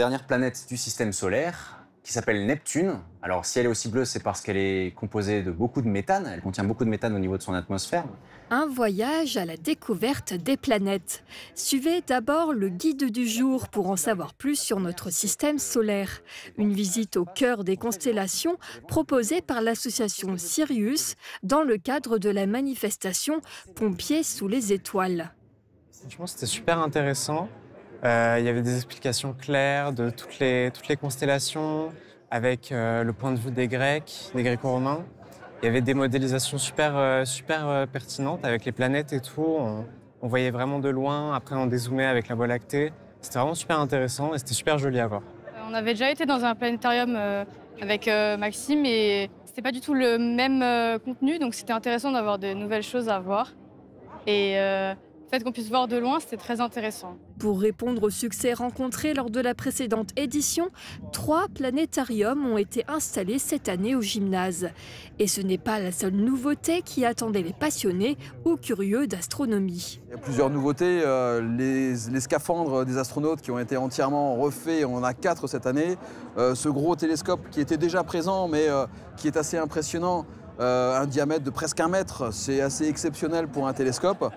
dernière planète du système solaire, qui s'appelle Neptune. Alors, si elle est aussi bleue, c'est parce qu'elle est composée de beaucoup de méthane. Elle contient beaucoup de méthane au niveau de son atmosphère. Un voyage à la découverte des planètes. Suivez d'abord le guide du jour pour en savoir plus sur notre système solaire. Une visite au cœur des constellations proposée par l'association Sirius dans le cadre de la manifestation Pompiers sous les étoiles. Franchement, c'était super intéressant. Il y avait des explications claires de toutes les constellations, avec le point de vue des Gréco-romains. Il y avait des modélisations super pertinentes avec les planètes et tout. On voyait vraiment de loin. Après, on dézoomait avec la Voie lactée. C'était vraiment super intéressant et c'était super joli à voir. On avait déjà été dans un planétarium avec Maxime et c'était pas du tout le même contenu. Donc c'était intéressant d'avoir de nouvelles choses à voir. Et le fait qu'on puisse voir de loin, c'était très intéressant. Pour répondre au succès rencontré lors de la précédente édition, 3 planétariums ont été installés cette année au gymnase. Et ce n'est pas la seule nouveauté qui attendait les passionnés ou curieux d'astronomie. Il y a plusieurs nouveautés. Les scaphandres des astronautes qui ont été entièrement refaits, on en a 4 cette année. Ce gros télescope qui était déjà présent, mais qui est assez impressionnant. Un diamètre de presque 1 mètre, c'est assez exceptionnel pour un télescope.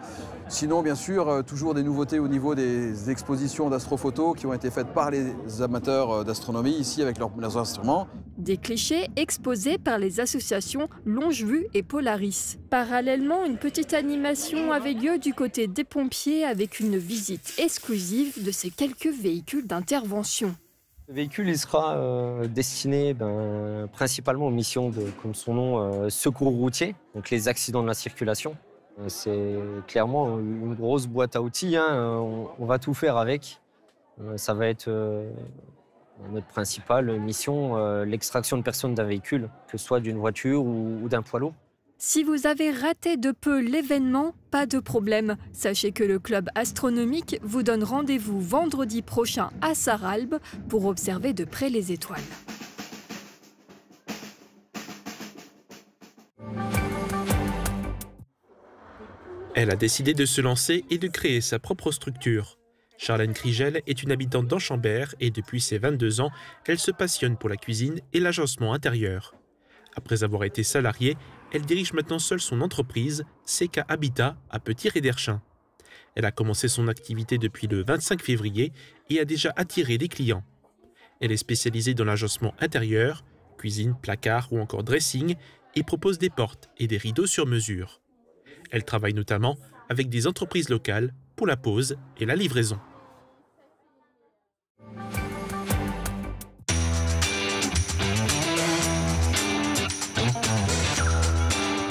Sinon, bien sûr, toujours des nouveautés au niveau des expositions d'astrophotos qui ont été faites par les amateurs d'astronomie ici avec leurs instruments. Des clichés exposés par les associations Longevue et Polaris. Parallèlement, une petite animation avait lieu du côté des pompiers avec une visite exclusive de ces quelques véhicules d'intervention. Le véhicule il sera destiné principalement aux missions de, comme son nom, secours routier, donc les accidents de la circulation. C'est clairement une grosse boîte à outils, hein. On va tout faire avec. Ça va être notre principale mission, l'extraction de personnes d'un véhicule, que ce soit d'une voiture ou d'un poids lourd. Si vous avez raté de peu l'événement, pas de problème. Sachez que le club astronomique vous donne rendez-vous vendredi prochain à Sarralbe pour observer de près les étoiles. Elle a décidé de se lancer et de créer sa propre structure. Charlène Krigel est une habitante d'Anchambert et depuis ses 22 ans, elle se passionne pour la cuisine et l'agencement intérieur. Après avoir été salariée, elle dirige maintenant seule son entreprise, CK Habitat, à Petit-Réderchin. Elle a commencé son activité depuis le 25 février et a déjà attiré des clients. Elle est spécialisée dans l'agencement intérieur, cuisine, placard ou encore dressing, et propose des portes et des rideaux sur mesure. Elle travaille notamment avec des entreprises locales pour la pose et la livraison.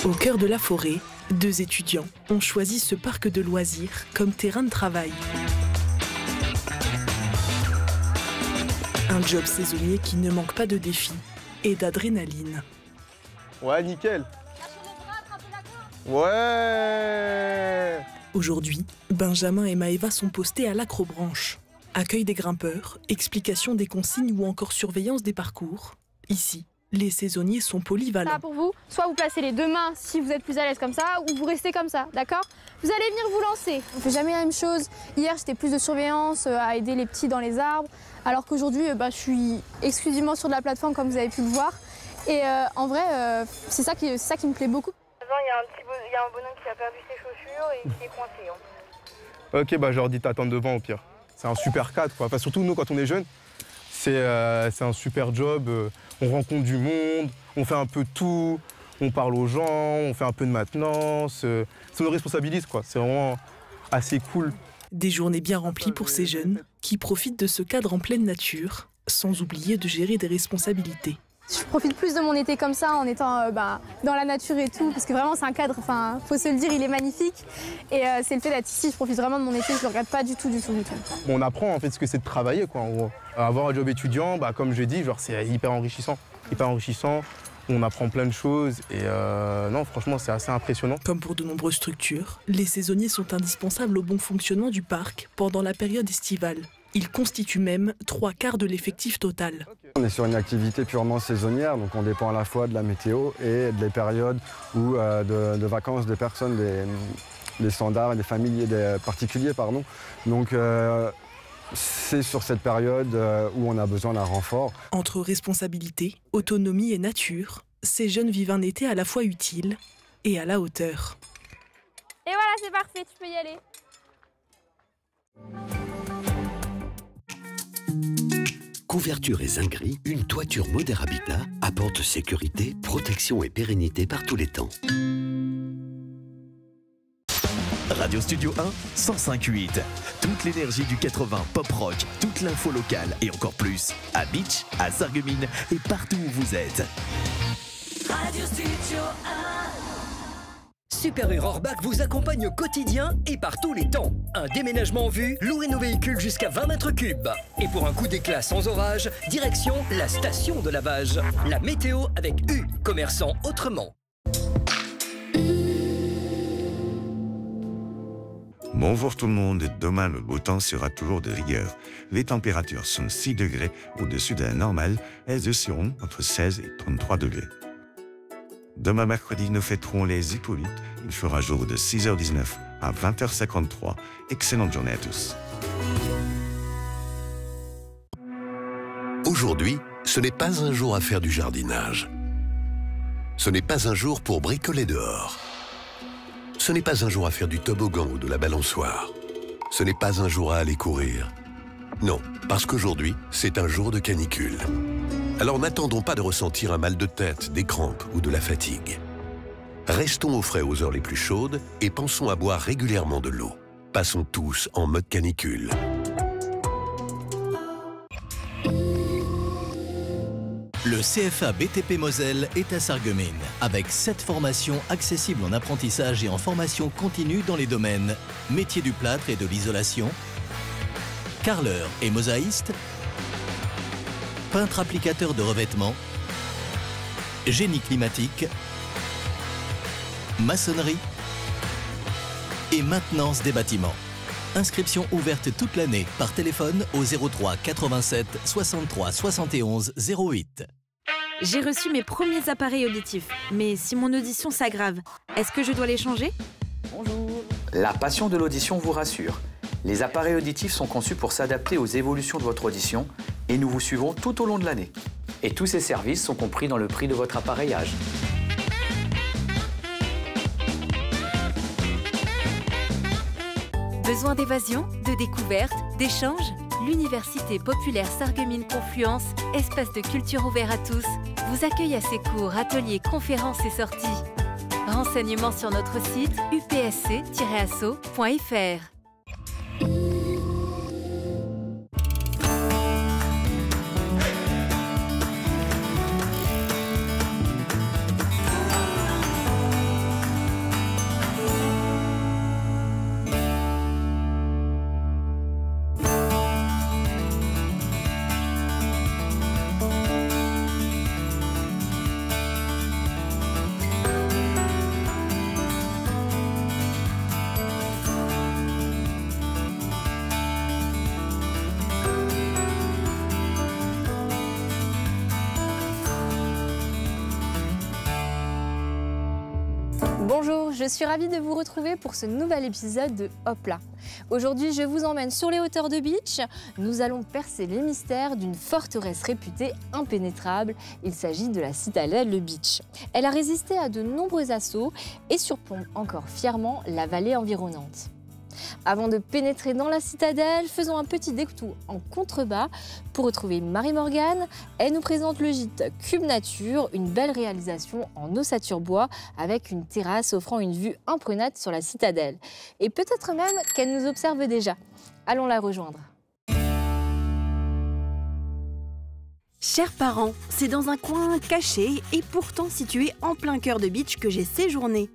Au cœur de la forêt, 2 étudiants ont choisi ce parc de loisirs comme terrain de travail. Un job saisonnier qui ne manque pas de défis et d'adrénaline. Ouais, nickel. Ouais. Aujourd'hui, Benjamin et Maëva sont postés à l'acrobranche. Accueil des grimpeurs, explication des consignes ou encore surveillance des parcours. Ici, les saisonniers sont polyvalents. Ça pour vous, soit vous placez les 2 mains si vous êtes plus à l'aise comme ça, ou vous restez comme ça, d'accord? Vous allez venir vous lancer. On ne fait jamais la même chose. Hier, j'étais plus de surveillance, à aider les petits dans les arbres, alors qu'aujourd'hui, je suis exclusivement sur de la plateforme comme vous avez pu le voir. Et en vrai, c'est ça qui me plaît beaucoup. Il y a un bonhomme qui a perdu ses chaussures et qui est coincé. Ok, je leur dis t'attends devant au pire. C'est un super cadre, quoi. Enfin, surtout nous, quand on est jeunes, c'est un super job. On rencontre du monde, on fait un peu de tout, on parle aux gens, on fait un peu de maintenance. Ça nous responsabilise, quoi. C'est vraiment assez cool. Des journées bien remplies pour ces jeunes qui profitent de ce cadre en pleine nature, sans oublier de gérer des responsabilités. Je profite plus de mon été comme ça, en étant dans la nature et tout, parce que vraiment c'est un cadre, faut se le dire, il est magnifique. Et c'est le fait d'être ici, je profite vraiment de mon été, je ne le regrette pas du tout. On apprend en fait ce que c'est de travailler, quoi, en gros. Avoir un job étudiant, comme je dis, c'est hyper enrichissant. On apprend plein de choses et non, franchement, c'est assez impressionnant. Comme pour de nombreuses structures, les saisonniers sont indispensables au bon fonctionnement du parc pendant la période estivale. Ils constituent même 3/4 de l'effectif total. On est sur une activité purement saisonnière, donc on dépend à la fois de la météo et des périodes où, de vacances des personnes, des standards, des familles, des particuliers. Pardon. Donc c'est sur cette période où on a besoin d'un renfort. Entre responsabilité, autonomie et nature, ces jeunes vivent un été à la fois utile et à la hauteur. Et voilà, c'est parfait, tu peux y aller. Couverture et zinguerie, une toiture Moder Habitat apporte sécurité, protection et pérennité par tous les temps. Radio Studio 1, 105.8. Toute l'énergie du 80 pop rock, toute l'info locale et encore plus. À Beach, à Sarreguemines et partout où vous êtes. Radio Studio 1. Super U Rohrbach vous accompagne au quotidien et par tous les temps. Un déménagement en vue, louez nos véhicules jusqu'à 20 mètres cubes. Et pour un coup d'éclat sans orage, direction la station de lavage. La météo avec U, commerçant autrement. Bonjour tout le monde, demain le beau temps sera toujours de rigueur. Les températures sont 6 degrés au-dessus de la normale, elles oscilleront entre 16 et 33 degrés. Demain mercredi, nous fêterons les Hippolytes. Il fera jour de 6h19 à 20h53. Excellente journée à tous. Aujourd'hui, ce n'est pas un jour à faire du jardinage. Ce n'est pas un jour pour bricoler dehors. Ce n'est pas un jour à faire du toboggan ou de la balançoire. Ce n'est pas un jour à aller courir. Non, parce qu'aujourd'hui, c'est un jour de canicule. Alors n'attendons pas de ressentir un mal de tête, des crampes ou de la fatigue. Restons au frais aux heures les plus chaudes et pensons à boire régulièrement de l'eau. Passons tous en mode canicule. Le CFA BTP Moselle est à Sarreguemines, avec 7 formations accessibles en apprentissage et en formation continue dans les domaines métier du plâtre et de l'isolation, carreleur et mosaïste, peintre applicateur de revêtement, génie climatique, maçonnerie et maintenance des bâtiments. Inscription ouverte toute l'année par téléphone au 03 87 63 71 08. J'ai reçu mes premiers appareils auditifs, mais si mon audition s'aggrave, est-ce que je dois les changer? Bonjour. La passion de l'audition vous rassure. Les appareils auditifs sont conçus pour s'adapter aux évolutions de votre audition et nous vous suivons tout au long de l'année. Et tous ces services sont compris dans le prix de votre appareillage. Besoin d'évasion, de découverte, d'échange? L'Université populaire Sarreguemines Confluence, espace de culture ouvert à tous, vous accueille à ses cours, ateliers, conférences et sorties. Renseignements sur notre site upsc-asso.fr. Bonjour, je suis ravie de vous retrouver pour ce nouvel épisode de Hop là. Aujourd'hui, je vous emmène sur les hauteurs de Beach. Nous allons percer les mystères d'une forteresse réputée impénétrable. Il s'agit de la citadelle de Beach. Elle a résisté à de nombreux assauts et surplombe encore fièrement la vallée environnante. Avant de pénétrer dans la citadelle, faisons un petit détour en contrebas pour retrouver Marie-Morgane. Elle nous présente le gîte Cube Nature, une belle réalisation en ossature bois avec une terrasse offrant une vue imprenante sur la citadelle. Et peut-être même qu'elle nous observe déjà. Allons la rejoindre. Chers parents, c'est dans un coin caché et pourtant situé en plein cœur de Beach que j'ai séjourné.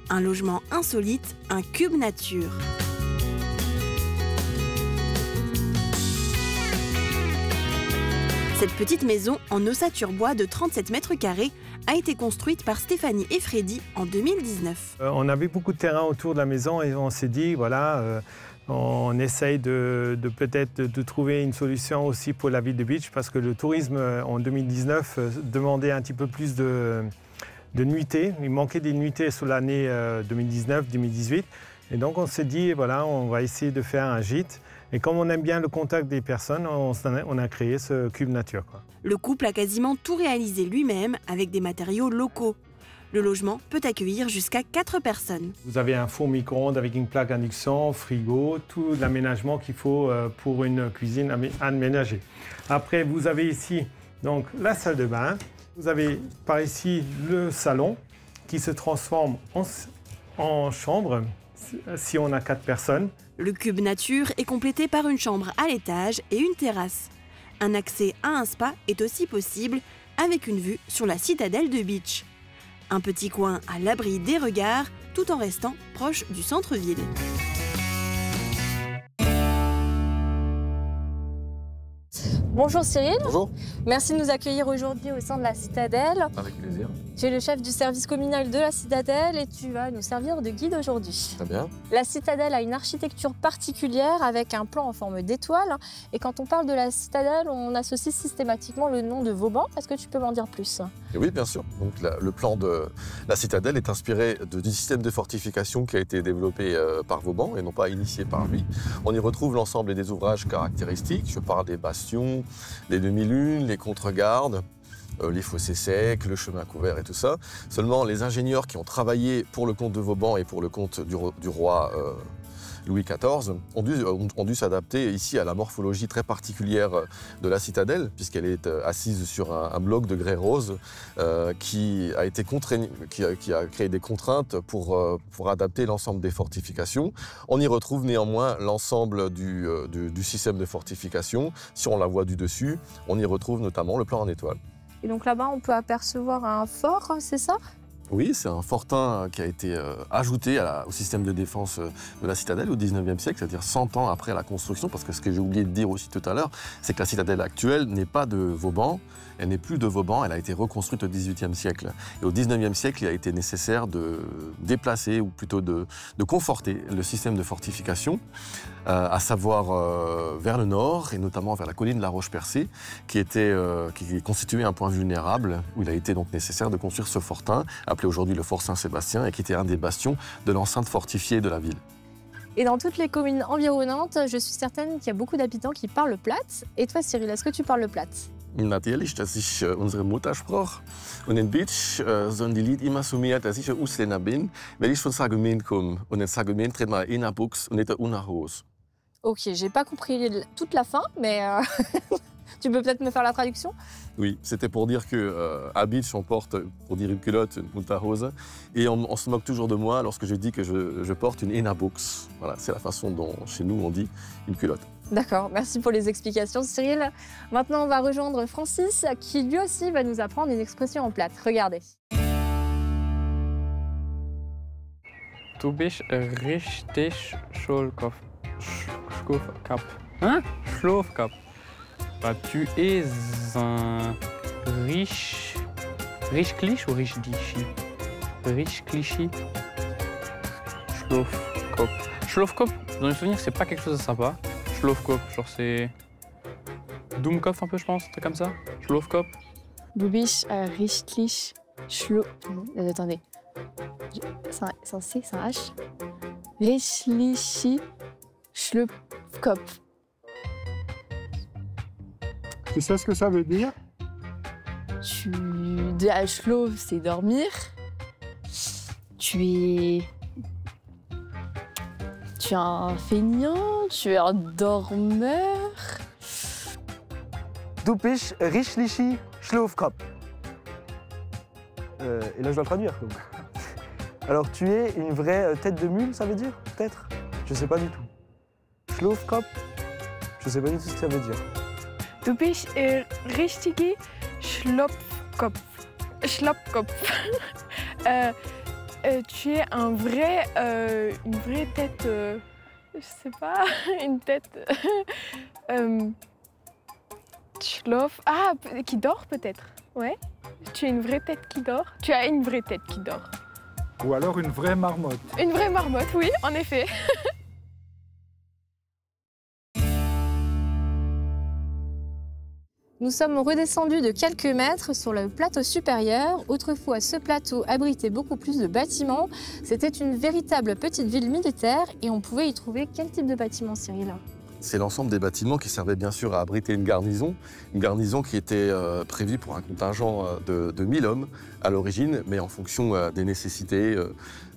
Un logement insolite, un Cube Nature. Cette petite maison en ossature bois de 37 mètres carrés a été construite par Stéphanie et Freddy en 2019. On avait beaucoup de terrain autour de la maison et on s'est dit, voilà, on essaye de peut-être de trouver une solution aussi pour la ville de Beach parce que le tourisme en 2019 demandait un petit peu plus de nuitées. Il manquait des nuitées sur l'année 2019-2018. Et donc on s'est dit, voilà, on va essayer de faire un gîte. Et comme on aime bien le contact des personnes, on a créé ce cube nature, quoi. Le couple a quasiment tout réalisé lui-même avec des matériaux locaux. Le logement peut accueillir jusqu'à 4 personnes. Vous avez un four micro-ondes avec une plaque induction, frigo, tout l'aménagement qu'il faut pour une cuisine aménagée. Après, vous avez ici donc, la salle de bain. Vous avez par ici le salon qui se transforme en chambre si on a 4 personnes. Le cube nature est complété par une chambre à l'étage et une terrasse. Un accès à un spa est aussi possible avec une vue sur la citadelle de Bitche. Un petit coin à l'abri des regards tout en restant proche du centre-ville. Bonjour Cyril. Bonjour. Merci de nous accueillir aujourd'hui au sein de la Citadelle. Avec plaisir. Tu es le chef du service communal de la Citadelle et tu vas nous servir de guide aujourd'hui. Très bien. La Citadelle a une architecture particulière avec un plan en forme d'étoile. Et quand on parle de la Citadelle, on associe systématiquement le nom de Vauban. Est-ce que tu peux m'en dire plus? Et oui, bien sûr. Donc, le plan de la Citadelle est inspiré du système de fortification qui a été développé par Vauban et non pas initié par lui. On y retrouve l'ensemble des ouvrages caractéristiques. Je parle des bastions, les demi-lunes, les contre-gardes, les fossés secs, le chemin couvert et tout ça. Seulement, les ingénieurs qui ont travaillé pour le compte de Vauban et pour le compte du roi Louis XIV ont dû s'adapter ici à la morphologie très particulière de la citadelle, puisqu'elle est assise sur un bloc de grès rose qui a créé des contraintes pour adapter l'ensemble des fortifications. On y retrouve néanmoins l'ensemble du système de fortification. Si on la voit du dessus, on y retrouve notamment le plan en étoile. Et donc là-bas, on peut apercevoir un fort, c'est ça? Oui, c'est un fortin qui a été ajouté au système de défense de la citadelle au 19e siècle, c'est-à-dire 100 ans après la construction, parce que ce que j'ai oublié de dire aussi tout à l'heure, c'est que la citadelle actuelle n'est pas de Vauban, elle n'est plus de Vauban, elle a été reconstruite au 18e siècle. Et au 19e siècle, il a été nécessaire de déplacer, ou plutôt de conforter le système de fortification, à savoir vers le nord, et notamment vers la colline de la Roche-Percée, qui constituait un point vulnérable, où il a été donc nécessaire de construire ce fortin, appelé aujourd'hui le fort Saint-Sébastien, et qui était un des bastions de l'enceinte fortifiée de la ville. Et dans toutes les communes environnantes, je suis certaine qu'il y a beaucoup d'habitants qui parlent plate. Et toi, Cyril, est-ce que tu parles plate? Natürlich, das ist unsere Muttersprache. Und in Bitsch sollen die Leute immer so mehr, dass ich ein Ausländer bin, weil ich von Sargumien komme. Und in Sargumien tritt man in der Buchs und nicht in der Hose. Ok, j'ai pas compris toute la fin, mais tu peux peut-être me faire la traduction? Oui, c'était pour dire qu'à Bitsch, on porte, pour dire une culotte, une Unterhose. Et on se moque toujours de moi lorsque je dis que je porte une Innerbuchs. Voilà, c'est la façon dont chez nous on dit une culotte. D'accord, merci pour les explications Cyril. Maintenant on va rejoindre Francis qui lui aussi va nous apprendre une expression en plate. Regardez. Du bist richtig Schulkopf. Hein? Schlafkopf. Bah, tu es un riche cliché ou riche dichi? Riche cliché. Schlafkopf. Schlafkopf, dans les souvenirs, c'est pas quelque chose de sympa. Schlafkopf, genre c'est Doomkopf un peu, je pense, un truc comme ça. Schlafkopf. Du bist richtig Attendez. C'est un C, c'est un H. Richtig Schlafkopf. Tu sais ce que ça veut dire? Schlaf, c'est dormir. Tu es un feignant, tu es un dormeur. Du bist richtig Schlafkopf. Et là, je dois le traduire. Donc. Alors, tu es une vraie tête de mule, ça veut dire? Peut-être? Je sais pas du tout. Schlafkopf? Je sais pas du tout ce que ça veut dire. Du bist richtige Schlafkopf. Tu es une vraie tête, je sais pas, une tête qui dort peut-être, ouais. Tu es une vraie tête qui dort. Tu as une vraie tête qui dort. Ou alors une vraie marmotte. Une vraie marmotte, oui, en effet. Nous sommes redescendus de quelques mètres sur le plateau supérieur. Autrefois, ce plateau abritait beaucoup plus de bâtiments. C'était une véritable petite ville militaire et on pouvait y trouver quel type de bâtiment, Cyril? C'est l'ensemble des bâtiments qui servaient bien sûr à abriter une garnison qui était prévue pour un contingent de 1000 hommes à l'origine, mais en fonction des nécessités,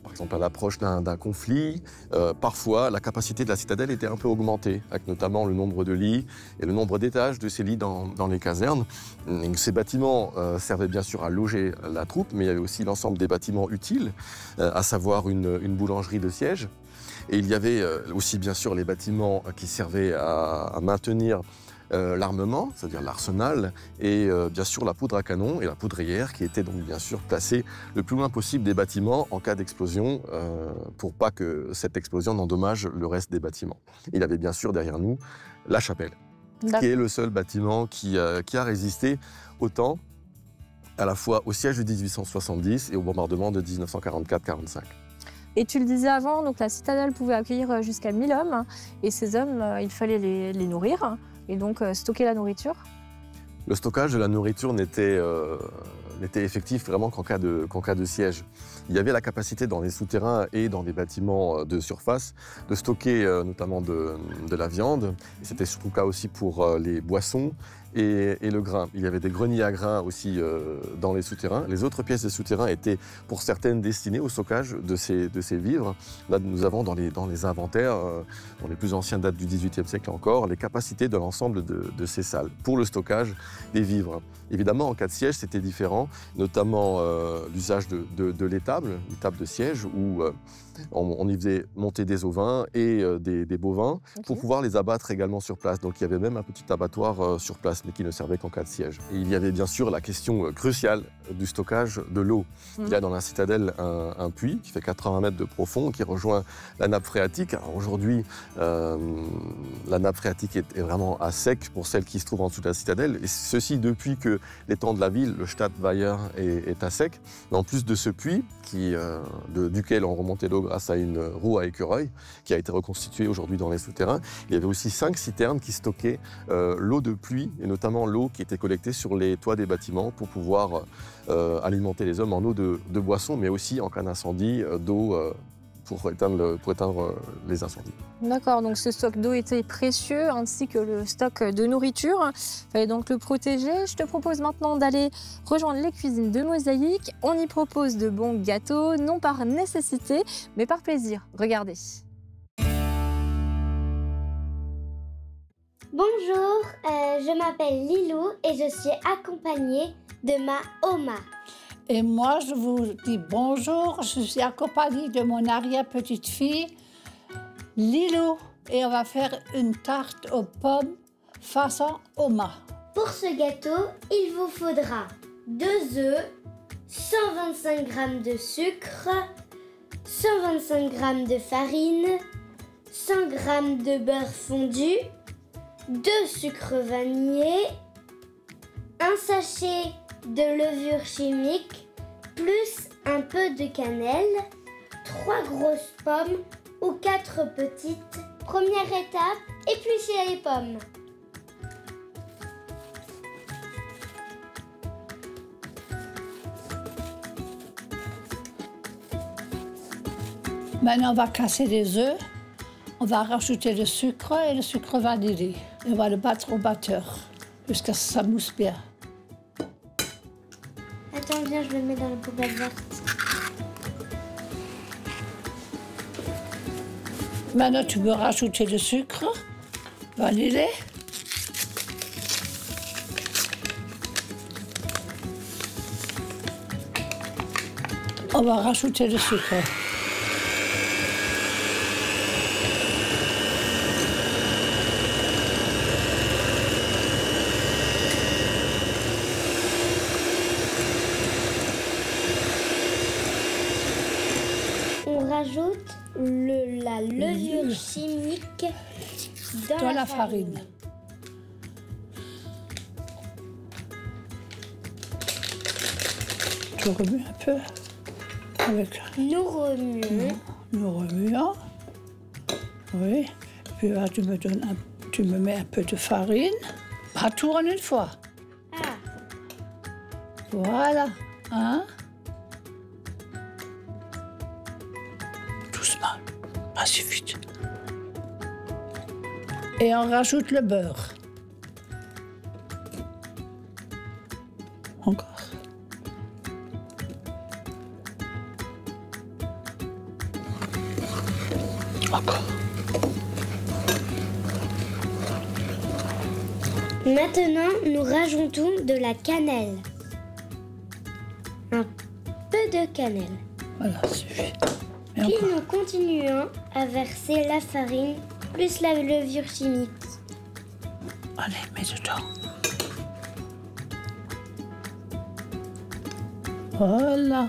par exemple à l'approche d'un conflit, parfois la capacité de la citadelle était un peu augmentée, avec notamment le nombre de lits et le nombre d'étages de ces lits dans les casernes. Et ces bâtiments servaient bien sûr à loger la troupe, mais il y avait aussi l'ensemble des bâtiments utiles, à savoir une boulangerie de siège. Et il y avait aussi bien sûr les bâtiments qui servaient à maintenir l'armement, c'est-à-dire l'arsenal, et bien sûr la poudre à canon et la poudrière qui était donc bien sûr placée le plus loin possible des bâtiments en cas d'explosion pour pas que cette explosion n'endommage le reste des bâtiments. Il y avait bien sûr derrière nous la chapelle, qui est le seul bâtiment qui a résisté autant à la fois au siège de 1870 et au bombardement de 1944-45. Et tu le disais avant, donc la citadelle pouvait accueillir jusqu'à 1000 hommes. Et ces hommes, il fallait les nourrir et donc stocker la nourriture. Le stockage de la nourriture n'était effectif vraiment qu'en cas de siège. Il y avait la capacité dans les souterrains et dans les bâtiments de surface de stocker notamment de la viande. C'était surtout le cas aussi pour les boissons et le grain. Il y avait des greniers à grains aussi dans les souterrains. Les autres pièces des souterrains étaient pour certaines destinées au stockage de ces vivres. Là, nous avons dans les inventaires, dont les plus anciens datent du XVIIIe siècle encore, les capacités de l'ensemble de ces salles pour le stockage des vivres. Évidemment, en cas de siège, c'était différent, notamment l'usage de l'étable de siège, où on y faisait monter des ovins et des bovins pour pouvoir les abattre également sur place. Donc il y avait même un petit abattoir sur place, mais qui ne servait qu'en cas de siège. Et il y avait bien sûr la question cruciale du stockage de l'eau. Il y a dans la citadelle un puits qui fait 80 mètres de profond, qui rejoint la nappe phréatique. Aujourd'hui, la nappe phréatique est vraiment à sec pour celle qui se trouve en dessous de la citadelle. Et ceci depuis que l'étang de la ville, le Stadtweiher, est à sec. Mais en plus de ce puits, duquel on remontait l'eau grâce à une roue à écureuil, qui a été reconstituée aujourd'hui dans les souterrains, il y avait aussi 5 citernes qui stockaient l'eau de pluie, et notamment l'eau qui était collectée sur les toits des bâtiments pour pouvoir alimenter les hommes en eau de boisson, mais aussi en cas d'incendie, d'eau pour éteindre les incendies. D'accord, donc ce stock d'eau était précieux, ainsi que le stock de nourriture. Il fallait donc le protéger. Je te propose maintenant d'aller rejoindre les cuisines de Mosaïque. On y propose de bons gâteaux, non par nécessité, mais par plaisir. Regardez. Bonjour, je m'appelle Lilou et je suis accompagnée de ma Oma. Et moi, je vous dis bonjour, je suis accompagnée de mon arrière-petite-fille, Lilou, et on va faire une tarte aux pommes façon Oma. Pour ce gâteau, il vous faudra 2 œufs, 125 g de sucre, 125 g de farine, 100 g de beurre fondu, 2 sucres vanillés, un sachet de levure chimique, plus un peu de cannelle, 3 grosses pommes ou 4 petites. Première étape, éplucher les pommes. Maintenant, on va casser les œufs, on va rajouter le sucre et le sucre vanillé. Et on va le battre au batteur jusqu'à ce que ça mousse bien. Attends, viens, je le mets dans la poubelle verte. Maintenant, tu peux rajouter le sucre vanillé. On va rajouter le sucre. On rajoute la levure chimique dans la farine. Tu remues un peu avec... Nous remuons. Nous remuons. Oui. Puis là, tu me mets un peu de farine. Pas tout en une fois. Voilà. Hein? Doucement, pas si vite. Et on rajoute le beurre. Encore. Encore. Maintenant, nous rajoutons de la cannelle. Un peu de cannelle. Voilà, suffit. Puis nous continuons à verser la farine plus la levure chimique. Allez, mets dedans. Voilà.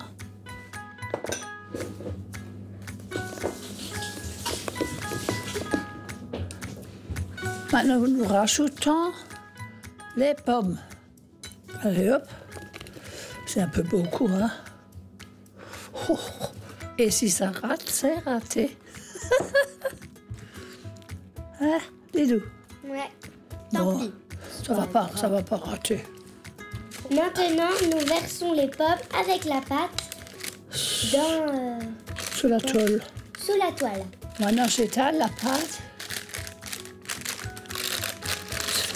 Maintenant, nous rajoutons les pommes. Allez, hop. C'est un peu beaucoup, hein? Oh. Et si ça rate, c'est raté. Hein, Lilou? Ouais, tant pis. Ça va pas rater. Maintenant, nous versons les pommes avec la pâte dans... Sous la toile. Sous la toile. Maintenant, j'étale la pâte.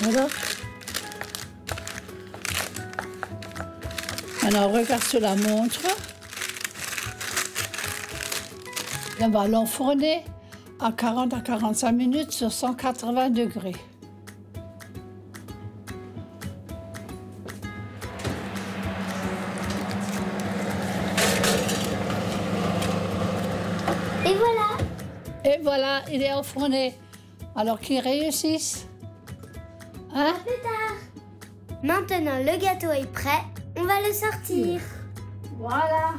Voilà. Maintenant, on regarde sur la montre. On va l'enfourner à 40 à 45 minutes sur 180 degrés. Et voilà. Et voilà, il est enfourné. Alors qu'il réussisse. Hein? À plus tard. Maintenant, le gâteau est prêt. On va le sortir. Voilà.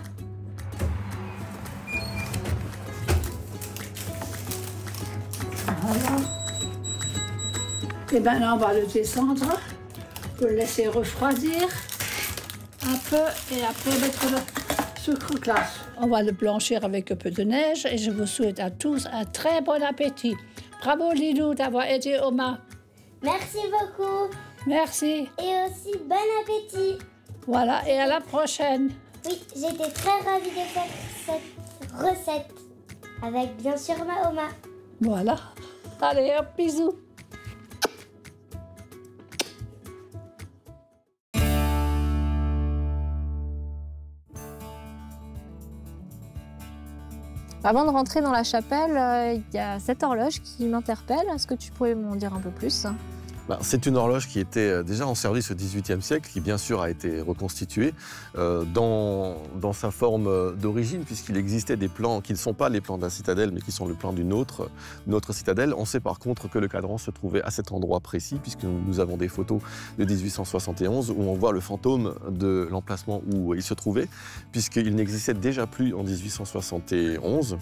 Voilà. Et maintenant, on va le descendre. On le laisser refroidir un peu et après mettre le sucre glace. On va le blanchir avec un peu de neige et je vous souhaite à tous un très bon appétit. Bravo Lilou d'avoir aidé Oma. Merci beaucoup. Merci. Et aussi bon appétit. Voilà, et à la prochaine. Oui, j'étais très ravie de faire cette recette. Avec bien sûr ma Oma. Voilà. Allez, hop, bisous. Avant de rentrer dans la chapelle, il y a cette horloge qui m'interpelle. Est-ce que tu pourrais m'en dire un peu plus ? C'est une horloge qui était déjà en service au XVIIIe siècle, qui bien sûr a été reconstituée dans sa forme d'origine, puisqu'il existait des plans qui ne sont pas les plans d'un citadelle, mais qui sont le plan d'une autre citadelle. On sait par contre que le cadran se trouvait à cet endroit précis, puisque nous avons des photos de 1871 où on voit le fantôme de l'emplacement où il se trouvait, puisqu'il n'existait déjà plus en 1871.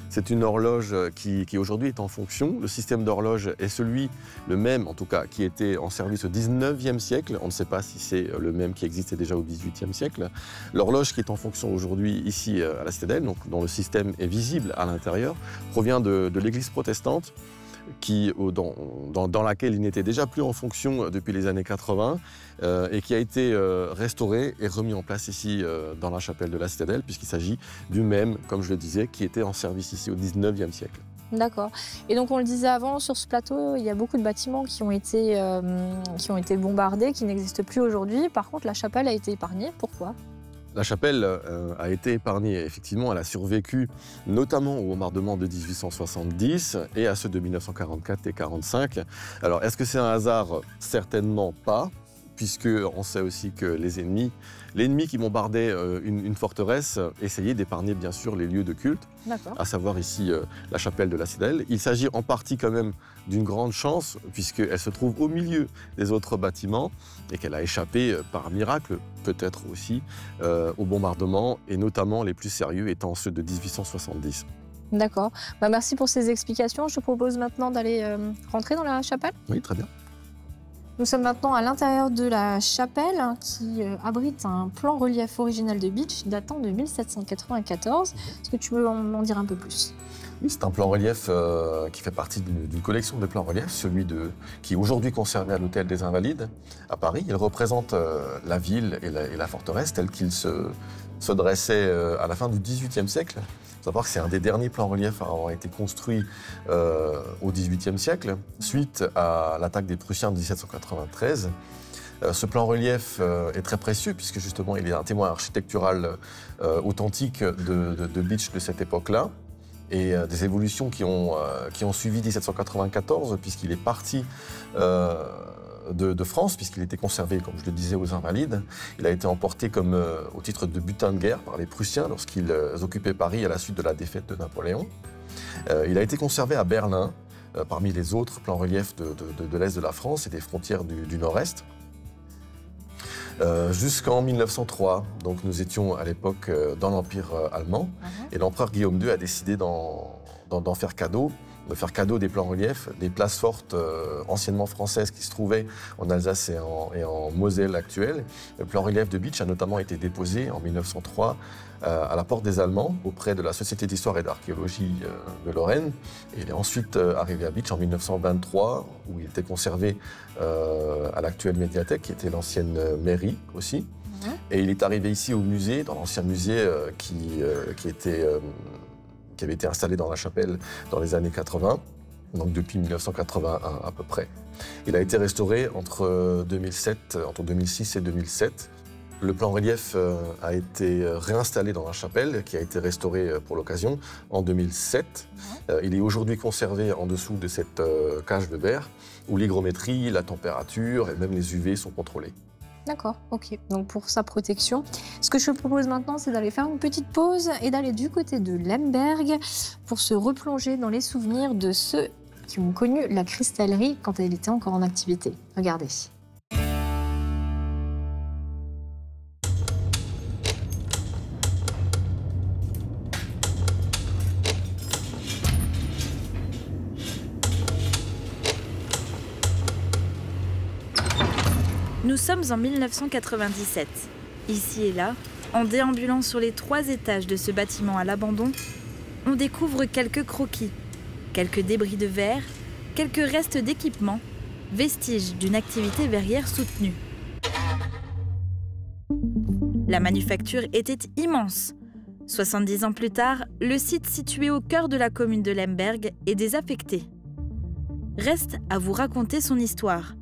C'est une horloge qui aujourd'hui est en fonction. Le système d'horloge est le même en tout cas, qui était en service au XIXe siècle. On ne sait pas si c'est le même qui existait déjà au XVIIIe siècle. L'horloge qui est en fonction aujourd'hui ici à la citadelle, donc dont le système est visible à l'intérieur, provient de l'église protestante dans laquelle il n'était déjà plus en fonction depuis les années 80 et qui a été restauré et remis en place ici dans la chapelle de la citadelle, puisqu'il s'agit du même, comme je le disais, qui était en service ici au XIXe siècle. D'accord. Et donc on le disait avant, sur ce plateau, il y a beaucoup de bâtiments qui ont été bombardés, qui n'existent plus aujourd'hui. Par contre, la chapelle a été épargnée. Pourquoi ? La chapelle a été épargnée, effectivement, elle a survécu notamment au bombardement de 1870 et à ceux de 1944 et 1945. Alors, est-ce que c'est un hasard ? Certainement pas, puisqu'on sait aussi que l'ennemi qui bombardait une forteresse essayait d'épargner bien sûr les lieux de culte, à savoir ici la chapelle de la citadelle. Il s'agit en partie quand même d'une grande chance, puisqu'elle se trouve au milieu des autres bâtiments et qu'elle a échappé par miracle, peut-être aussi, au bombardement, et notamment les plus sérieux étant ceux de 1870. D'accord. Merci pour ces explications. Je te propose maintenant d'aller rentrer dans la chapelle. Oui, très bien. Nous sommes maintenant à l'intérieur de la chapelle qui abrite un plan relief original de Beach datant de 1794. Est-ce que tu peux m'en dire un peu plus ? Oui, c'est un plan relief qui fait partie d'une collection de plans reliefs, celui qui est aujourd'hui conservé à l'Hôtel des Invalides à Paris. Il représente la ville et la forteresse telle qu'il se dressait à la fin du XVIIIe siècle. Il faut savoir que c'est un des derniers plans reliefs à avoir été construit au XVIIIe siècle, suite à l'attaque des Prussiens de 1793. Ce plan relief est très précieux puisque justement il est un témoin architectural authentique de Beach de cette époque-là et des évolutions qui ont suivi 1794 puisqu'il est parti de France, puisqu'il était conservé, comme je le disais, aux Invalides. Il a été emporté au titre de butin de guerre par les Prussiens lorsqu'ils occupaient Paris à la suite de la défaite de Napoléon. Il a été conservé à Berlin, parmi les autres plans reliefs de l'Est de la France et des frontières du Nord-Est. Jusqu'en 1903, donc nous étions à l'époque dans l'Empire allemand, et l'empereur Guillaume II a décidé d'en faire cadeau, de faire cadeau des plans reliefs, des places fortes anciennement françaises qui se trouvaient en Alsace et en Moselle actuelle. Le plan relief de Beach a notamment été déposé en 1903 à la porte des Allemands auprès de la Société d'histoire et d'archéologie de Lorraine. Et il est ensuite arrivé à Beach en 1923 où il était conservé à l'actuelle médiathèque qui était l'ancienne mairie aussi. Et il est arrivé ici au musée, dans l'ancien musée qui avait été installé dans la chapelle dans les années 80, donc depuis 1981 à peu près. Il a été restauré entre 2006 et 2007. Le plan relief a été réinstallé dans la chapelle, qui a été restaurée pour l'occasion en 2007. Il est aujourd'hui conservé en dessous de cette cage de verre, où l'hygrométrie, la température et même les UV sont contrôlés. D'accord, ok. Donc pour sa protection, ce que je te propose maintenant, c'est d'aller faire une petite pause et d'aller du côté de Lemberg pour se replonger dans les souvenirs de ceux qui ont connu la cristallerie quand elle était encore en activité. Regardez. Nous sommes en 1997. Ici et là, en déambulant sur les 3 étages de ce bâtiment à l'abandon, on découvre quelques croquis, quelques débris de verre, quelques restes d'équipements, vestiges d'une activité verrière soutenue. La manufacture était immense. 70 ans plus tard, le site situé au cœur de la commune de Lemberg est désaffecté. Reste à vous raconter son histoire.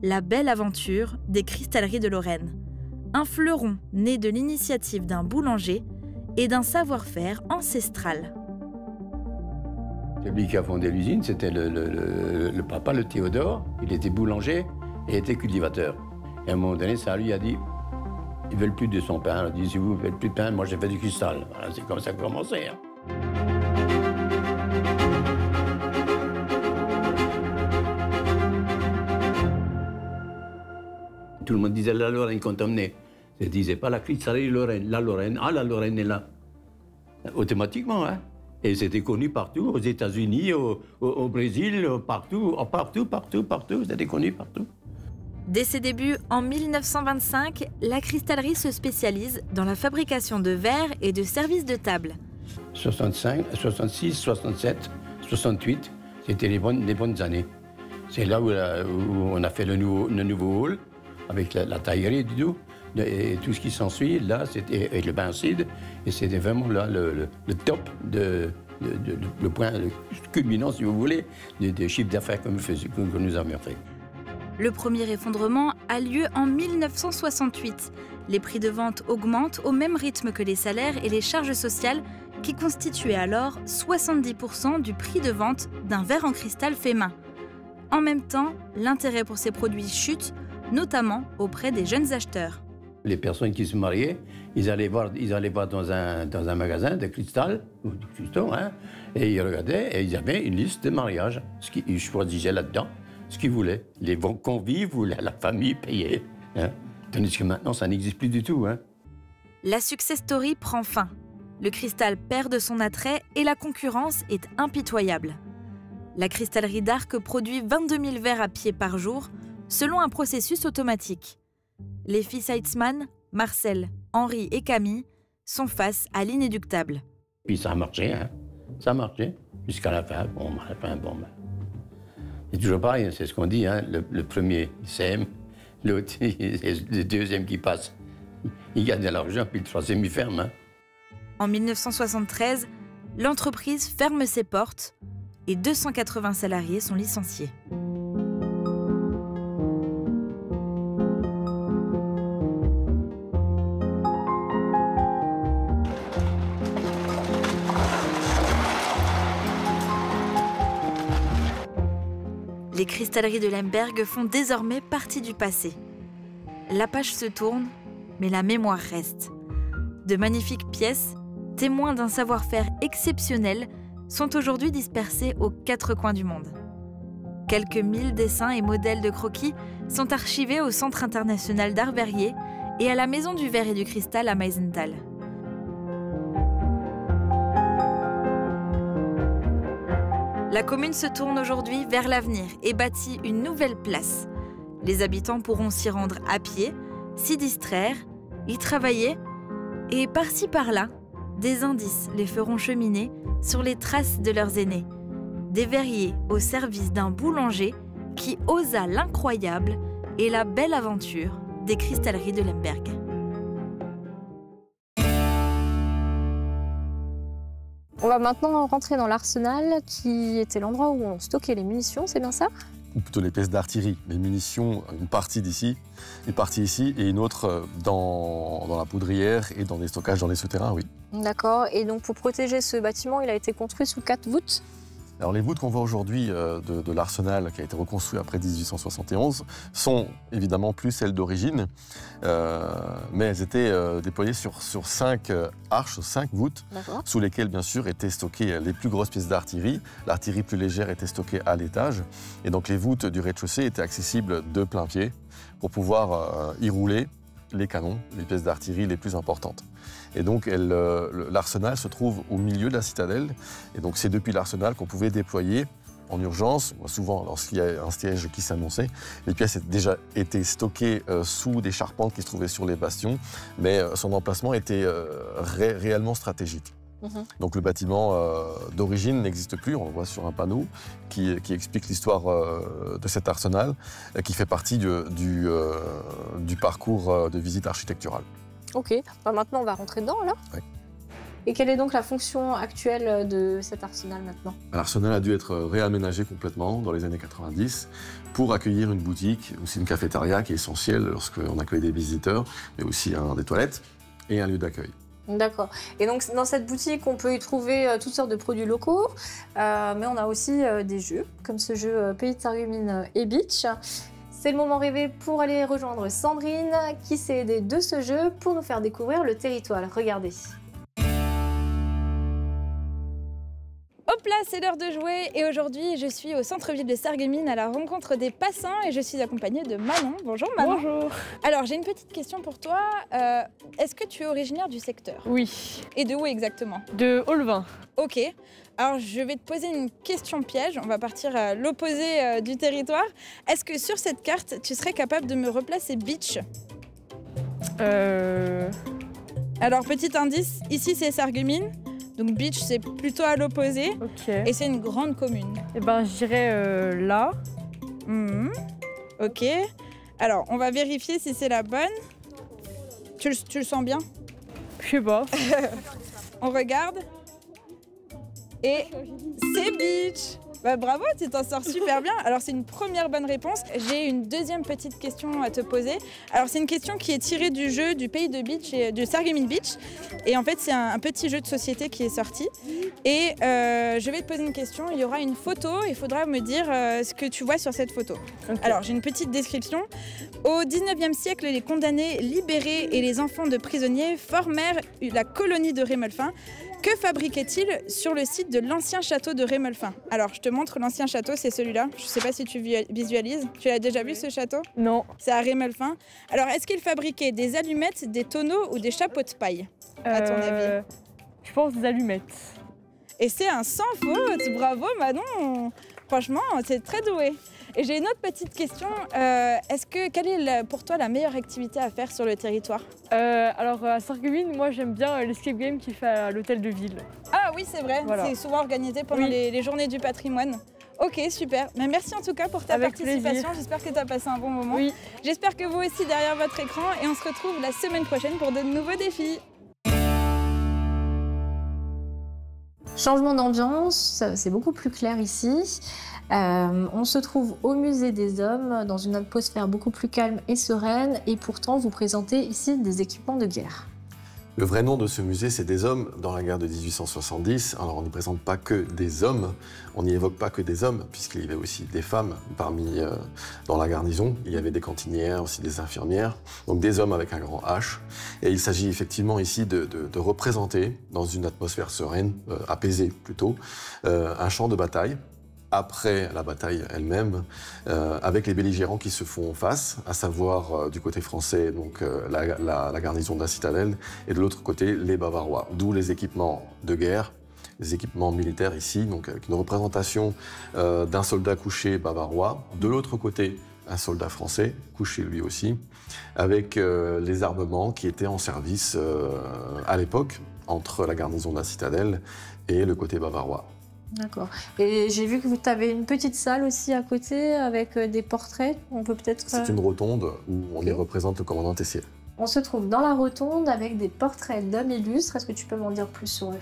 La belle aventure des cristalleries de Lorraine. Un fleuron né de l'initiative d'un boulanger et d'un savoir-faire ancestral. Celui qui a fondé l'usine, c'était le papa, le Théodore. Il était boulanger et était cultivateur. Et à un moment donné, ça lui a dit, ils ne veulent plus de son pain. Il a dit, si vous ne faites plus de pain, moi j'ai fait du cristal. Voilà, c'est comme ça que ça a commencé. Hein. Tout le monde disait la Lorraine quand on venait. Je ne disais pas la cristallerie Lorraine. La Lorraine, la Lorraine est là. Automatiquement, hein. Et c'était connu partout, aux États-Unis, au Brésil, partout, c'était connu partout. Dès ses débuts, en 1925, la cristallerie se spécialise dans la fabrication de verres et de services de table. 65, 66, 67, 68, c'était les bonnes années. C'est là où on a fait le nouveau hall, avec la taillerie du tout, et tout ce qui s'ensuit, là, c'était avec le bain acide, et c'était vraiment là le top le point culminant, si vous voulez, des chiffres d'affaires que nous avions fait. Le premier effondrement a lieu en 1968. Les prix de vente augmentent au même rythme que les salaires et les charges sociales, qui constituaient alors 70% du prix de vente d'un verre en cristal fait main. En même temps, l'intérêt pour ces produits chute, notamment auprès des jeunes acheteurs. Les personnes qui se mariaient, ils allaient voir dans un magasin de cristal, ou de cristaux, hein, et ils regardaient et ils avaient une liste de mariages. Ils choisissaient là-dedans ce qu'ils voulaient. Les convives ou la famille payait. Hein. Tandis que maintenant, ça n'existe plus du tout. Hein. La success story prend fin. Le cristal perd de son attrait et la concurrence est impitoyable. La cristallerie d'Arc produit 22 000 verres à pied par jour, selon un processus automatique. Les fils Heitzmann, Marcel, Henri et Camille sont face à l'inéluctable. Puis ça a marché, hein. Ça a marché. jusqu'à la fin. Bon, à la fin, bon, ben. C'est toujours pareil, c'est ce qu'on dit, hein. Le premier, il sème, l'autre, le deuxième qui passe, il gagne de l'argent, puis le troisième, il ferme. Hein. En 1973, l'entreprise ferme ses portes et 280 salariés sont licenciés. Les cristalleries de Lemberg font désormais partie du passé. La page se tourne, mais la mémoire reste. De magnifiques pièces, témoins d'un savoir-faire exceptionnel, sont aujourd'hui dispersées aux 4 coins du monde. Quelques 1000 dessins et modèles de croquis sont archivés au Centre international d'art verrier et à la Maison du verre et du cristal à Meisenthal. La commune se tourne aujourd'hui vers l'avenir et bâtit une nouvelle place. Les habitants pourront s'y rendre à pied, s'y distraire, y travailler et par-ci par-là, des indices les feront cheminer sur les traces de leurs aînés. Des verriers au service d'un boulanger qui osa l'incroyable et la belle aventure des cristalleries de Lemberg. On va maintenant rentrer dans l'arsenal qui était l'endroit où on stockait les munitions, c'est bien ça? Ou plutôt les pièces d'artillerie. Les munitions, une partie d'ici, une partie ici et une autre dans la poudrière et dans des stockages dans les souterrains, oui. D'accord, et donc pour protéger ce bâtiment, il a été construit sous 4 voûtes? Alors les voûtes qu'on voit aujourd'hui de l'arsenal qui a été reconstruit après 1871 sont évidemment plus celles d'origine, mais elles étaient déployées sur 5 arches, 5 voûtes, sous lesquelles bien sûr étaient stockées les plus grosses pièces d'artillerie. L'artillerie plus légère était stockée à l'étage, et donc les voûtes du rez-de-chaussée étaient accessibles de plein pied pour pouvoir y rouler les canons, les pièces d'artillerie les plus importantes. Et donc l'arsenal se trouve au milieu de la citadelle. Et donc c'est depuis l'arsenal qu'on pouvait déployer en urgence, souvent lorsqu'il y a un siège qui s'annonçait. Les pièces avaient déjà été stockées sous des charpentes qui se trouvaient sur les bastions, mais son emplacement était réellement stratégique. Donc le bâtiment d'origine n'existe plus, on le voit sur un panneau qui explique l'histoire de cet arsenal, qui fait partie du parcours de visite architecturale. Ok, bah maintenant on va rentrer dedans là. Oui. Et quelle est donc la fonction actuelle de cet arsenal maintenant? L'arsenal a dû être réaménagé complètement dans les années 90 pour accueillir une boutique, aussi une cafétéria qui est essentielle lorsqu'on accueille des visiteurs, mais aussi des toilettes et un lieu d'accueil. D'accord. Et donc dans cette boutique, on peut y trouver toutes sortes de produits locaux, mais on a aussi des jeux, comme ce jeu Pays de Sarreguemines et Beach. C'est le moment rêvé pour aller rejoindre Sandrine, qui s'est aidée de ce jeu pour nous faire découvrir le territoire. Regardez. Hop là, c'est l'heure de jouer et aujourd'hui je suis au centre-ville de Sarreguemines à la rencontre des passants et je suis accompagnée de Manon. Bonjour Manon. Bonjour. Alors j'ai une petite question pour toi. Est-ce que tu es originaire du secteur? Oui. Et de où exactement? De Olvin. Ok. Alors je vais te poser une question piège. On va partir à l'opposé du territoire. Est-ce que sur cette carte, tu serais capable de me replacer Beach? Alors petit indice, ici c'est Sarreguemines. Donc Beach, c'est plutôt à l'opposé. Ok. Et c'est une grande commune. Eh ben, je dirais là. Ok. Alors, on va vérifier si c'est la bonne. Tu le sens bien? Je sais pas. On regarde. Et c'est Beach. Bah, bravo, tu t'en sors super bien. Alors c'est une première bonne réponse. J'ai une deuxième petite question à te poser. Alors c'est une question qui est tirée du jeu du Pays de Beach et du Sarreguemines Beach. Et en fait c'est un petit jeu de société qui est sorti. Et je vais te poser une question. Il y aura une photo. Il faudra me dire ce que tu vois sur cette photo. Okay. Alors j'ai une petite description. Au 19e siècle, les condamnés libérés et les enfants de prisonniers formèrent la colonie de Rémelfin. Que fabriquait-il sur le site de l'ancien château de Rémelfin? Alors, je te montre l'ancien château, c'est celui-là. Je ne sais pas si tu visualises. Tu l'as déjà vu, ce château? Non. C'est à Rémelfin. Alors, est-ce qu'il fabriquait des allumettes, des tonneaux ou des chapeaux de paille, à ton avis? Je pense des allumettes. Et c'est un sans faute. Bravo, Manon. Franchement, c'est très doué. Et j'ai une autre petite question. Quelle est pour toi la meilleure activité à faire sur le territoire? Alors à Sarreguemines, moi j'aime bien l'escape game qu'il fait à l'hôtel de ville. Ah oui, c'est vrai. Voilà. C'est souvent organisé pendant les journées du patrimoine. Ok, super. Mais merci en tout cas pour ta Avec participation. J'espère que tu as passé un bon moment. Oui. J'espère que vous aussi derrière votre écran. Et on se retrouve la semaine prochaine pour de nouveaux défis. Changement d'ambiance, c'est beaucoup plus clair ici. On se trouve au musée des hommes, dans une atmosphère beaucoup plus calme et sereine, et pourtant vous présentez ici des équipements de guerre. Le vrai nom de ce musée, c'est des hommes dans la guerre de 1870. Alors on n'y présente pas que des hommes, on n'y évoque pas que des hommes, puisqu'il y avait aussi des femmes dans la garnison. Il y avait des cantinières, aussi des infirmières, donc des hommes avec un grand H. Et il s'agit effectivement ici de représenter, dans une atmosphère sereine, apaisée plutôt, un champ de bataille. Après la bataille elle-même, avec les belligérants qui se font face, à savoir du côté français donc la garnison de la citadelle, et de l'autre côté les Bavarois, d'où les équipements de guerre, les équipements militaires ici, donc avec une représentation d'un soldat couché bavarois, de l'autre côté un soldat français, couché lui aussi, avec les armements qui étaient en service à l'époque, entre la garnison de la citadelle et le côté bavarois. D'accord. Et j'ai vu que vous avez une petite salle aussi à côté avec des portraits. On peut peut-être... C'est une rotonde où on y représente le commandant Tessier. On se trouve dans la rotonde avec des portraits d'hommes illustres. Est-ce que tu peux m'en dire plus sur eux?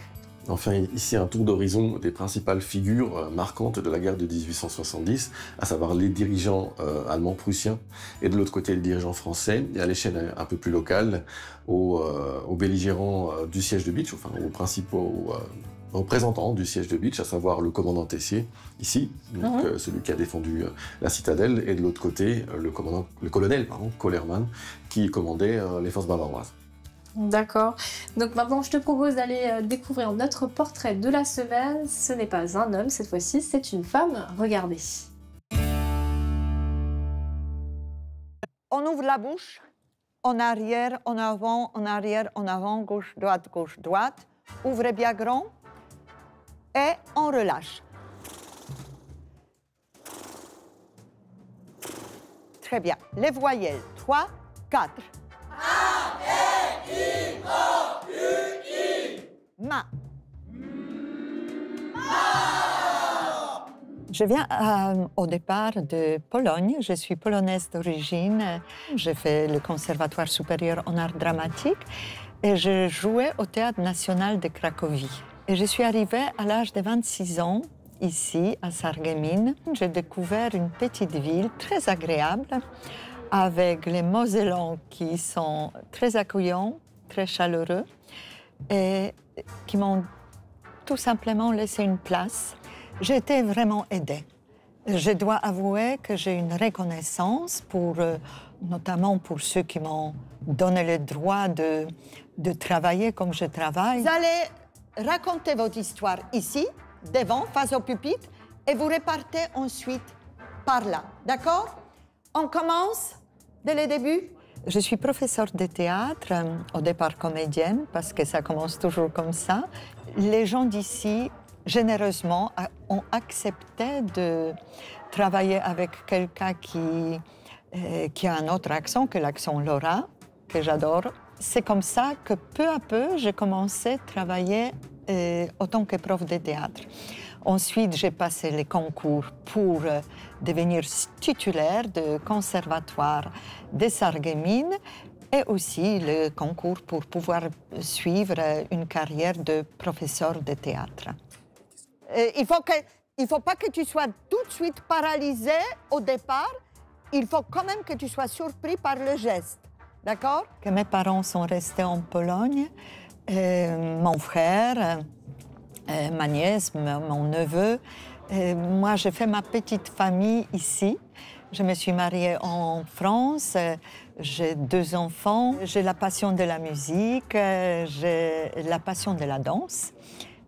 Enfin, ici, un tour d'horizon des principales figures marquantes de la guerre de 1870, à savoir les dirigeants allemands prussiens et de l'autre côté les dirigeants français, et à l'échelle un peu plus locale, aux belligérants du siège de Bitche, enfin aux principaux représentants du siège de Bitche, à savoir le commandant Tessier, ici, donc, celui qui a défendu la citadelle, et de l'autre côté, le colonel Kollermann, qui commandait les forces bavaroises. D'accord. Donc maintenant, je te propose d'aller découvrir notre portrait de la semaine. Ce n'est pas un homme, cette fois-ci, c'est une femme. Regardez. On ouvre la bouche, en arrière, en avant, gauche, droite. Ouvrez bien grand et on relâche. Très bien. Les voyelles, 3, 4. Ma. Je viens au départ de Pologne. Je suis polonaise d'origine. J'ai fait le Conservatoire supérieur en art dramatique et je jouais au Théâtre national de Cracovie. Et je suis arrivée à l'âge de 26 ans, ici, à Sarreguemines. J'ai découvert une petite ville très agréable, avec les Mosellans qui sont très accueillants, très chaleureux, et qui m'ont tout simplement laissé une place. J'ai été vraiment aidée. Je dois avouer que j'ai une reconnaissance notamment pour ceux qui m'ont donné le droit de travailler comme je travaille. Vous allez raconter votre histoire ici, devant, face au pupitre, et vous repartez ensuite par là, d'accord? On commence dès le début. Je suis professeure de théâtre, au départ comédienne, parce que ça commence toujours comme ça. Les gens d'ici, généreusement, ont accepté de travailler avec quelqu'un qui a un autre accent que l'accent lorrain, que j'adore. C'est comme ça que peu à peu, j'ai commencé à travailler en tant que prof de théâtre. Ensuite, j'ai passé les concours pour devenir titulaire du conservatoire de Sarreguemines et aussi le concours pour pouvoir suivre une carrière de professeur de théâtre. Il ne faut pas que tu sois tout de suite paralysé au départ. Il faut quand même que tu sois surpris par le geste. D'accord? Que mes parents sont restés en Pologne, mon frère, ma nièce, mon neveu. Moi, j'ai fait ma petite famille ici. Je me suis mariée en France, j'ai 2 enfants. J'ai la passion de la musique, j'ai la passion de la danse.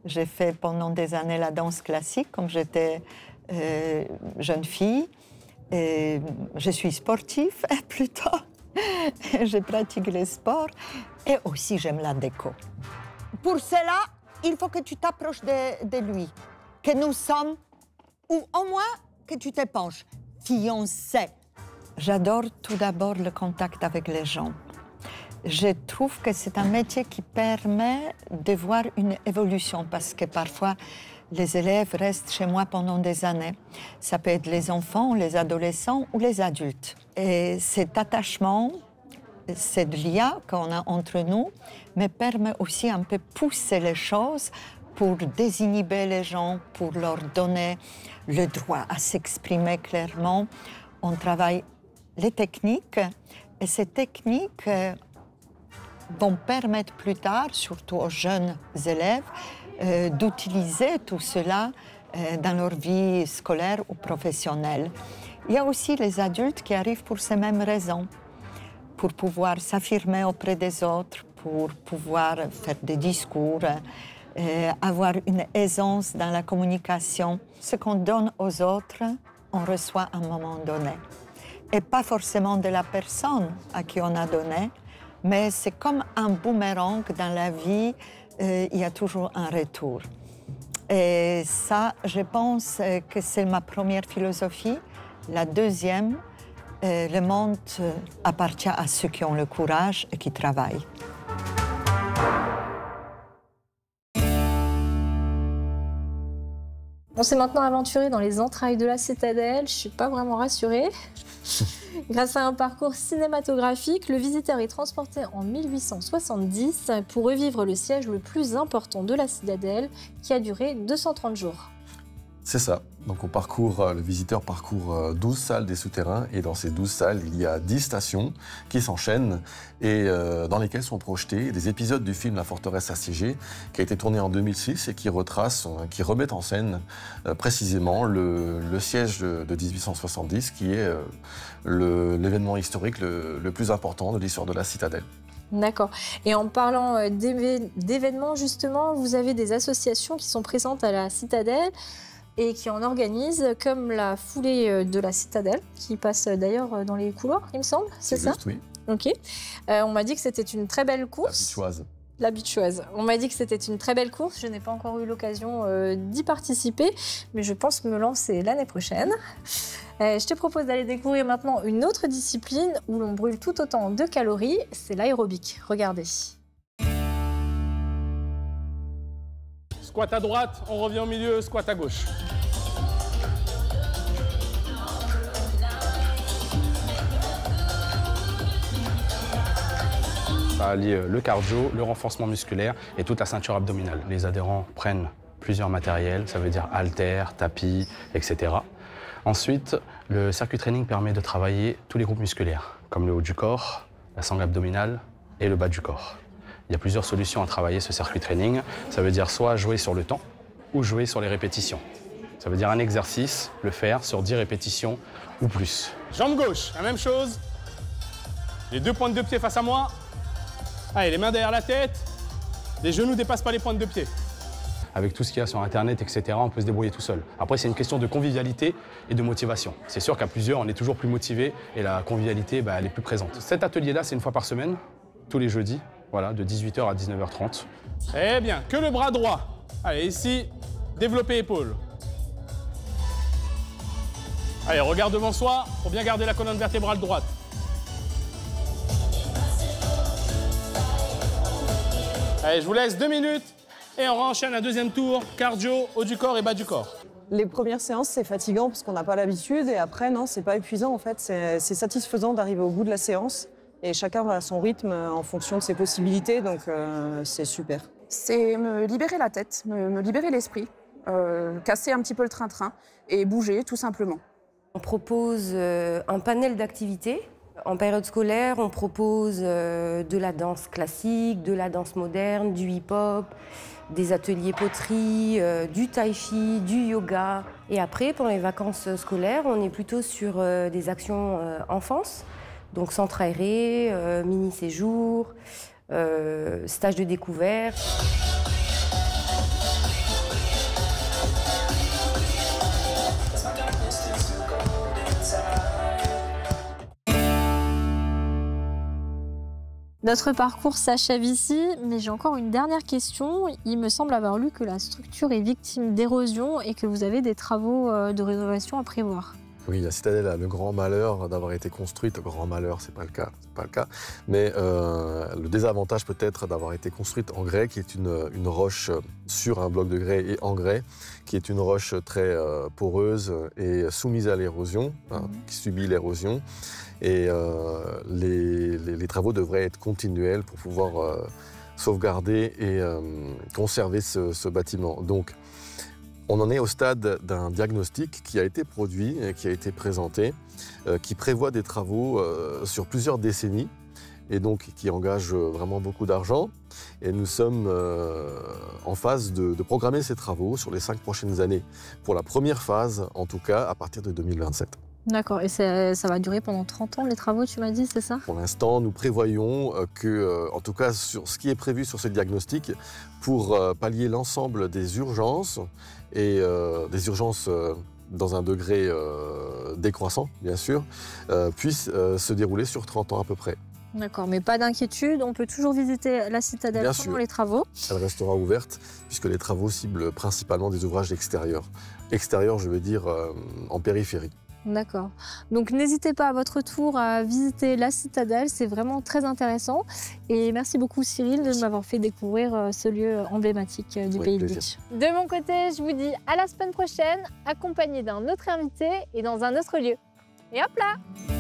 J'ai fait pendant des années la danse classique, comme j'étais jeune fille. Et je suis sportive, plutôt. Je pratique le sport. Et aussi, j'aime la déco. Pour cela, il faut que tu t'approches de lui. Que nous sommes ou au moins que tu t'épanches. Fiancé. J'adore tout d'abord le contact avec les gens. Je trouve que c'est un métier qui permet de voir une évolution parce que parfois, les élèves restent chez moi pendant des années. Ça peut être les enfants, les adolescents ou les adultes. Et cet attachement, cette lien qu'on a entre nous, me permet aussi un peu pousser les choses pour désinhiber les gens, pour leur donner le droit à s'exprimer clairement. On travaille les techniques et ces techniques vont permettre plus tard, surtout aux jeunes élèves, d'utiliser tout cela dans leur vie scolaire ou professionnelle. Il y a aussi les adultes qui arrivent pour ces mêmes raisons, pour pouvoir s'affirmer auprès des autres, pour pouvoir faire des discours, avoir une aisance dans la communication. Ce qu'on donne aux autres, on reçoit à un moment donné. Et pas forcément de la personne à qui on a donné, mais c'est comme un boomerang dans la vie, il y a toujours un retour. Et ça, je pense que c'est ma première philosophie. La deuxième, le monde appartient à ceux qui ont le courage et qui travaillent. On s'est maintenant aventuré dans les entrailles de la citadelle. Je ne suis pas vraiment rassurée. Grâce à un parcours cinématographique, le visiteur est transporté en 1870 pour revivre le siège le plus important de la citadelle qui a duré 230 jours. C'est ça. Donc le visiteur parcourt 12 salles des souterrains et dans ces 12 salles, il y a 10 stations qui s'enchaînent et dans lesquelles sont projetés des épisodes du film La forteresse assiégée qui a été tourné en 2006 et qui remet en scène précisément le siège de 1870 qui est l'événement historique le plus important de l'histoire de la citadelle. D'accord. Et en parlant d'événements, justement, vous avez des associations qui sont présentes à la citadelle et qui en organisent, comme la foulée de la citadelle, qui passe d'ailleurs dans les couloirs, il me semble, c'est ça? Juste, oui. Ok. On m'a dit que c'était une très belle course. La Bichoise. La Bichoise. On m'a dit que c'était une très belle course. Je n'ai pas encore eu l'occasion d'y participer, mais je pense me lancer l'année prochaine. Je te propose d'aller découvrir maintenant une autre discipline où l'on brûle tout autant de calories, c'est l'aérobic. Regardez. Squat à droite, on revient au milieu, squat à gauche. Ça allie le cardio, le renforcement musculaire et toute la ceinture abdominale. Les adhérents prennent plusieurs matériels, ça veut dire haltères, tapis, etc. Ensuite, le circuit training permet de travailler tous les groupes musculaires, comme le haut du corps, la sangle abdominale et le bas du corps. Il y a plusieurs solutions à travailler ce circuit training. Ça veut dire soit jouer sur le temps ou jouer sur les répétitions. Ça veut dire un exercice, le faire sur 10 répétitions ou plus. Jambe gauche, la même chose. Les deux pointes de pied face à moi. Allez, les mains derrière la tête. Les genoux ne dépassent pas les pointes de pied. Avec tout ce qu'il y a sur Internet, etc., on peut se débrouiller tout seul. Après, c'est une question de convivialité et de motivation. C'est sûr qu'à plusieurs, on est toujours plus motivé et la convivialité, elle est plus présente. Cet atelier-là, c'est une fois par semaine, tous les jeudis. Voilà, de 18h à 19h30. Eh bien, que le bras droit. Allez, ici, développer épaule. Allez, regarde devant soi pour bien garder la colonne vertébrale droite. Allez, je vous laisse 2 minutes et on enchaîne un deuxième tour, cardio, haut du corps et bas du corps. Les premières séances, c'est fatigant parce qu'on n'a pas l'habitude et après, non, c'est pas épuisant en fait. C'est satisfaisant d'arriver au bout de la séance. Et chacun va à son rythme en fonction de ses possibilités, donc c'est super. C'est me libérer la tête, me libérer l'esprit, casser un petit peu le train-train et bouger tout simplement. On propose un panel d'activités. En période scolaire, on propose de la danse classique, de la danse moderne, du hip-hop, des ateliers poterie, du tai chi, du yoga. Et après, pendant les vacances scolaires, on est plutôt sur des actions enfance. Donc centre aéré, mini-séjour, stage de découverte. Notre parcours s'achève ici, mais j'ai encore une dernière question. Il me semble avoir lu que la structure est victime d'érosion et que vous avez des travaux de rénovation à prévoir. Oui, la citadelle a le grand malheur d'avoir été construite. Grand malheur, c'est pas le cas. Mais le désavantage peut-être d'avoir été construite en grès, qui est une roche sur un bloc de grès et en grès, qui est une roche très poreuse et soumise à l'érosion, qui subit l'érosion. Et les travaux devraient être continuels pour pouvoir sauvegarder et conserver ce bâtiment. Donc, on en est au stade d'un diagnostic qui a été produit et qui a été présenté, qui prévoit des travaux sur plusieurs décennies et donc qui engage vraiment beaucoup d'argent. Et nous sommes en phase de programmer ces travaux sur les 5 prochaines années, pour la première phase en tout cas à partir de 2027. D'accord, et ça va durer pendant 30 ans les travaux, tu m'as dit, c'est ça? Pour l'instant, nous prévoyons que, en tout cas sur ce qui est prévu sur ce diagnostic, pour pallier l'ensemble des urgences, et des urgences dans un degré décroissant, bien sûr, puisse se dérouler sur 30 ans à peu près. D'accord, mais pas d'inquiétude, on peut toujours visiter la citadelle Bien pendant sûr. les travaux. Elle restera ouverte puisque les travaux ciblent principalement des ouvrages extérieurs. Extérieurs, je veux dire en périphérie. D'accord. Donc n'hésitez pas à votre tour à visiter la citadelle, c'est vraiment très intéressant. Et merci beaucoup Cyril de m'avoir fait découvrir ce lieu emblématique du pays de Bitche. De mon côté, je vous dis à la semaine prochaine, accompagné d'un autre invité et dans un autre lieu. Et hop là!